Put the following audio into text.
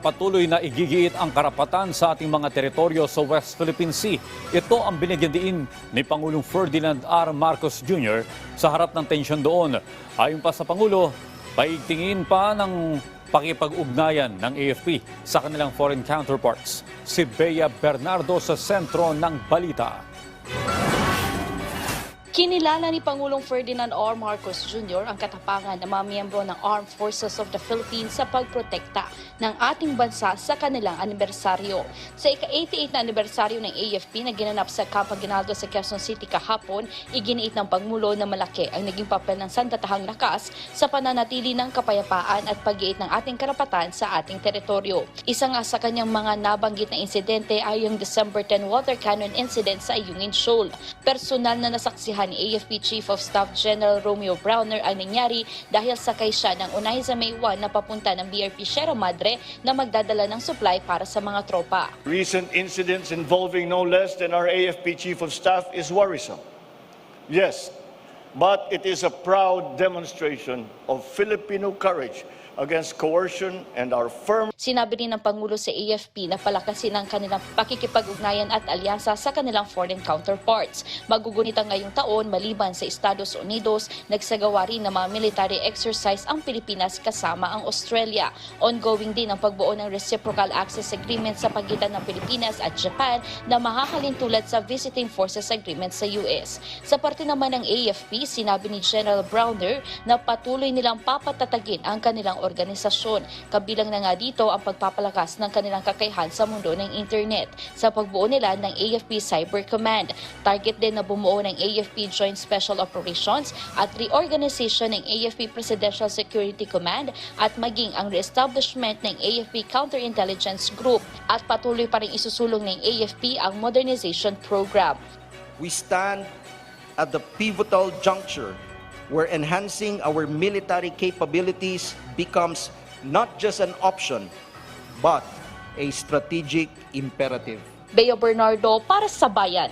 patuloy na igigiit ang karapatan sa ating mga teritoryo sa West Philippine Sea. Ito ang binigyan diin ni Pangulong Ferdinand R. Marcos Jr. sa harap ng tensyon doon. Ayon pa sa Pangulo, paigtingin pa ng pakipag-ugnayan ng AFP sa kanilang foreign counterparts. Si Bea Bernardo sa sentro ng balita. Kinilala ni Pangulong Ferdinand R. Marcos Jr. ang katapangan ng mga miyembro ng Armed Forces of the Philippines sa pagprotekta ng ating bansa sa kanilang anibersaryo. Sa ika-88 na anibersaryo ng AFP na ginanap sa Camp Aguinaldo sa Quezon City kahapon, iginiit ng Pangulo na malaki ang naging papel ng sandatahang lakas sa pananatili ng kapayapaan at pag-iit ng ating karapatan sa ating teritoryo. Isa nga sa kanyang mga nabanggit na insidente ay yung December 10 water cannon incident sa Ayungin Shoal. Personal na nasaksihan ni AFP Chief of Staff General Romeo Browner ang nangyari dahil sakay siya ng unay sa May 1 na papunta ng BRP Sierra Madre na magdadala ng supply para sa mga tropa. Recent incidents involving no less than our AFP Chief of Staff is worrisome. Yes, but it is a proud demonstration of Filipino courage against coercion and our firm. Sinabi din ng Pangulo sa AFP na palakasin ang kanilang pakikipag-ugnayan at alyansa sa kanilang foreign counterparts. Magugunit ang ngayong taon maliban sa Estados Unidos, nagsagawa rin ng mga military exercise ang Pilipinas kasama ang Australia. Ongoing din ang pagbuo ng reciprocal access agreement sa pagitan ng Pilipinas at Japan na mahahalin tulad sa visiting forces agreement sa US. Sa parte naman ng AFP, sinabi ni General Browner na patuloy nilang papatatagin ang kanilang organisasyon. Kabilang na nga dito ang pagpapalakas ng kanilang kakayahan sa mundo ng internet sa pagbuo nila ng AFP Cyber Command. Target din na bumuo ng AFP Joint Special Operations at reorganization ng AFP Presidential Security Command at maging ang reestablishment ng AFP Counterintelligence Group at patuloy pa rin isusulong ng AFP ang modernization program. We stand at the pivotal juncture where enhancing our military capabilities becomes not just an option, but a strategic imperative. Bea Bernardo para sa Bayan.